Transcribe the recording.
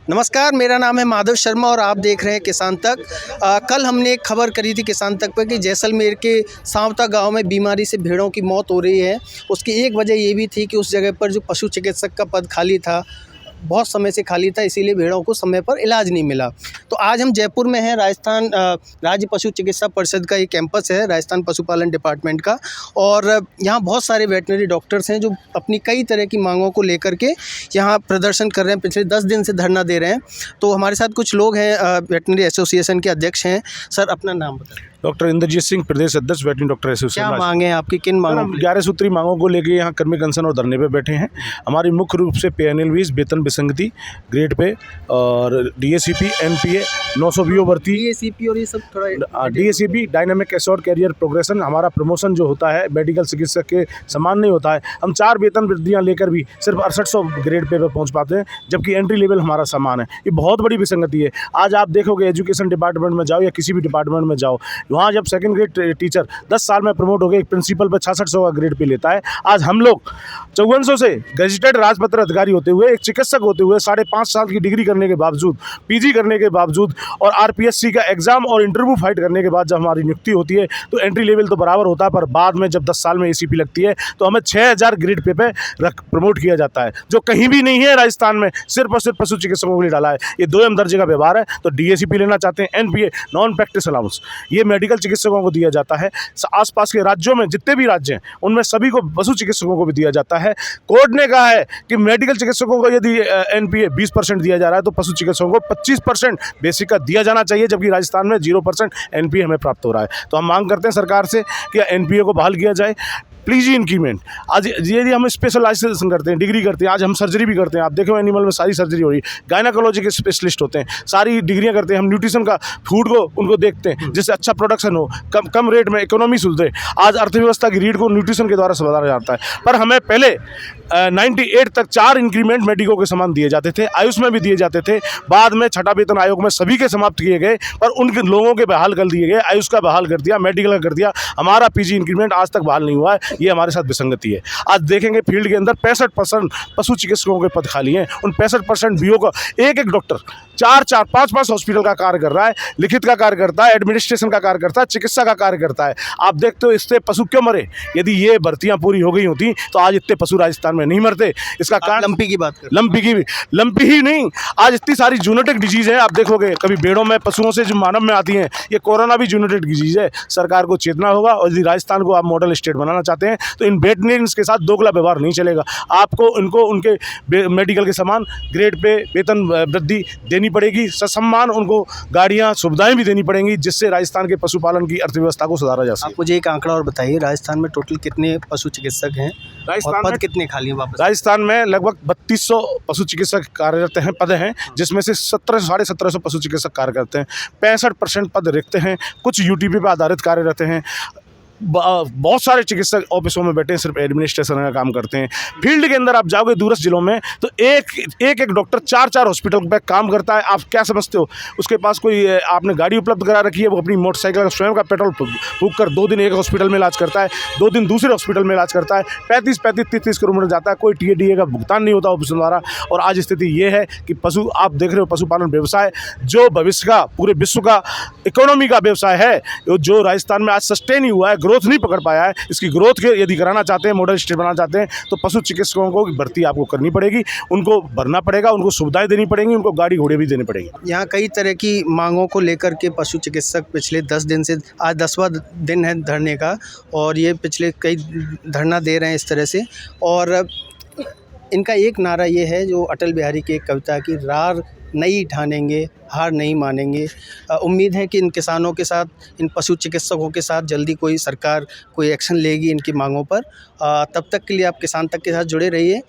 नमस्कार, मेरा नाम है माधव शर्मा और आप देख रहे हैं किसान तक। कल हमने एक खबर करी थी किसान तक पर कि जैसलमेर के सांवता गांव में बीमारी से भेड़ों की मौत हो रही है। उसकी एक वजह ये भी थी कि उस जगह पर जो पशु चिकित्सक का पद खाली था, बहुत समय से खाली था, इसीलिए भेड़ों को समय पर इलाज नहीं मिला। तो आज हम जयपुर में हैं, राजस्थान राज्य पशु चिकित्सा परिषद का एक कैंपस है राजस्थान पशुपालन डिपार्टमेंट का, और यहाँ बहुत सारे वेटनरी डॉक्टर्स हैं जो अपनी कई तरह की मांगों को लेकर के यहाँ प्रदर्शन कर रहे हैं। पिछले 10 दिन से धरना दे रहे हैं। तो हमारे साथ कुछ लोग हैं, वेटनरी एसोसिएशन के अध्यक्ष हैं। सर, अपना नाम बताएं। डॉक्टर इंद्रजीत सिंह, प्रदेश अध्यक्ष वेटनरी डॉक्टर एसोसिएशन। क्या मांगे हैं आपकी, किन मांगों? हम 11 सूत्री मांगों को लेकर यहाँ कर्मी कंसन और धरने पे बैठे हैं। हमारी मुख्य रूप से PNLVs, वेतन विसंगति ग्रेड पे, और DACP, NPA, 900 VO भर्ती, DACP और ये सब थोड़ा DACP dynamic assured career progression. हमारा प्रमोशन जो होता है मेडिकल चिकित्सक के समान नहीं होता है। हम 4 वेतन वृद्धियाँ लेकर भी सिर्फ 6800 ग्रेड पे पहुँच पाते हैं, जबकि एंट्री लेवल हमारा समान है। ये बहुत बड़ी विसंगति है। आज आप देखोगे एजुकेशन डिपार्टमेंट में जाओ या किसी भी डिपार्टमेंट में जाओ, वहाँ जब सेकंड ग्रेड टीचर 10 साल में प्रमोट हो गए, एक प्रिंसिपल पर 6600 का ग्रेड पे लेता है। आज हम लोग 5400 से गजेटेड राजपत्र अधिकारी होते हुए, एक चिकित्सक होते हुए, 5.5 साल की डिग्री करने के बावजूद, PG करने के बावजूद और RPSC का एग्जाम और इंटरव्यू फाइट करने के बाद जब हमारी नियुक्ति होती है तो एंट्री लेवल तो बराबर होता है, पर बाद में जब 10 साल में ACP लगती है तो हमें 6000 ग्रेड पे प्रमोट किया जाता है, जो कहीं भी नहीं है राजस्थान में, सिर्फ और सिर्फ पशु चिकित्सकों के लिए डाला है। ये 2M दर्जे का व्यवहार है। तो DACP लेना चाहते हैं, NPA नॉन प्रैक्टिस अलाउंस, ये मेडिकल चिकित्सकों को दिया जाता है। आसपास के राज्यों में जितने भी राज्य हैं उनमें सभी को पशु चिकित्सकों को भी दिया जाता है। कोर्ट ने कहा है कि मेडिकल चिकित्सकों को यदि NPA 20% दिया जा रहा है तो पशु चिकित्सकों को 25% बेसिक का दिया जाना चाहिए, जबकि राजस्थान में 0% NPA हमें प्राप्त हो रहा है। तो हम मांग करते हैं सरकार से कि NPA को बहाल किया जाए, प्लीज इंक्रीमेंट। आज यदि हम स्पेशलाइजेशन करते हैं, डिग्री करते हैं, आज हम सर्जरी भी करते हैं। आप देखो एनिमल में सारी सर्जरी हो रही है, गायनाकोलॉजी के स्पेशलिस्ट होते हैं, सारी डिग्रियां करते हैं। हम न्यूट्रिशन का फूड को उनको देखते हैं जिससे अच्छा प्रोडक्शन हो, कम रेट में इकोनॉमी सुधरे। आज अर्थव्यवस्था की रीढ़ को न्यूट्रिशन के द्वारा सुधारा जाता है। पर हमें पहले 98 तक 4 इंक्रीमेंट मेडिको के समान दिए जाते थे, आयुष में भी दिए जाते थे। बाद में छठा वेतन आयोग में सभी के समाप्त किए गए, पर उनके लोगों के बहाल कर दिए गए। आयुष का बहाल कर दिया, मेडिकल का कर दिया, हमारा PG इंक्रीमेंट आज तक बहाल नहीं हुआ है। ये हमारे साथ विसंगति है। आज देखेंगे फील्ड के अंदर 65% पशु चिकित्सकों के पद खाली हैं। उन 65% VO का एक डॉक्टर 4-4, 5-5 हॉस्पिटल का कार्य कर रहा है, लिखित का कार्य करता है, एडमिनिस्ट्रेशन का कार्य करता है, चिकित्सा का कार्य करता है। आप देखते हो इससे पशु क्यों मरे? यदि ये भर्तियां पूरी हो गई होती तो आज इतने पशु राजस्थान में नहीं मरते। इसका कारण लंपी की बात कर, लंपी ही नहीं, आज इतनी सारी जूनोटिक डिजीज है। आप देखोगे कभी भेड़ों में, पशुओं से जो मानव में आती हैं, ये कोरोना भी जूनोटिक डिजीज है। सरकार को चेतना होगा, और यदि राजस्थान को आप मॉडल स्टेट बनाना चाहते हैं तो इन वेटरनरीज के साथ दोगला व्यवहार नहीं चलेगा। आपको उनको उनके मेडिकल के समान ग्रेड पे वेतन वृद्धि देनी पड़ेगी, सम्मान, उनको गाड़ियाँ सुविधाएं भी देनी पड़ेंगी, जिससे राजस्थान के पशुपालन की अर्थव्यवस्था को सुधारा जा सके। आप मुझे एक आंकड़ा और बताइए, राजस्थान में टोटल कितने पशु चिकित्सक हैं और पद कितने खाली हैं वापस? राजस्थान में लगभग 3200 पशु चिकित्सक कार्यरत हैं, पद हैं, जिसमें से 1700-1750 पशु चिकित्सक कार्य करते हैं। 65% पद रिक्त हैं, कुछ UTP पर आधारित कार्यरत हैं। बहुत सारे चिकित्सक ऑफिसों में बैठे हैं, सिर्फ एडमिनिस्ट्रेशन का काम करते हैं। फील्ड के अंदर आप जाओगे दूरस्थ जिलों में तो एक डॉक्टर 4-4 हॉस्पिटल पे काम करता है। आप क्या समझते हो? उसके पास कोई आपने गाड़ी उपलब्ध करा रखी है, वो अपनी मोटरसाइकिल का स्वयं का पेट्रोल फूंक कर 2 दिन एक हॉस्पिटल में इलाज करता है, 2 दिन दूसरे हॉस्पिटल में इलाज करता है, 35-30 किलोमीटर जाता है, कोई TDA का भुगतान नहीं होता ऑफिस द्वारा। और आज स्थिति ये है कि आप देख रहे हो, पशुपालन व्यवसाय जो भविष्य का, पूरे विश्व का इकोनॉमी का व्यवसाय है, जो राजस्थान में आज सस्टेन ही हुआ है, ग्रोथ नहीं पकड़ पाया है। इसकी ग्रोथ के यदि कराना चाहते हैं, मॉडल स्टेट बनाना चाहते हैं, तो पशु चिकित्सकों को भर्ती आपको करनी पड़ेगी, उनको भरना पड़ेगा, उनको सुविधाएं देनी पड़ेंगी, उनको गाड़ी घोड़े भी देने पड़ेंगे। यहाँ कई तरह की मांगों को लेकर के पशु चिकित्सक पिछले 10 दिन से, आज 10वां दिन है धरने का, और ये पिछले कई धरना दे रहे हैं इस तरह से। और इनका एक नारा ये है, जो अटल बिहारी की एक कविता की, रार नहीं ठानेंगे, हार नहीं मानेंगे। उम्मीद है कि इन किसानों के साथ, इन पशु चिकित्सकों के साथ जल्दी कोई सरकार कोई एक्शन लेगी इनकी मांगों पर। तब तक के लिए आप किसान तक के साथ जुड़े रहिए।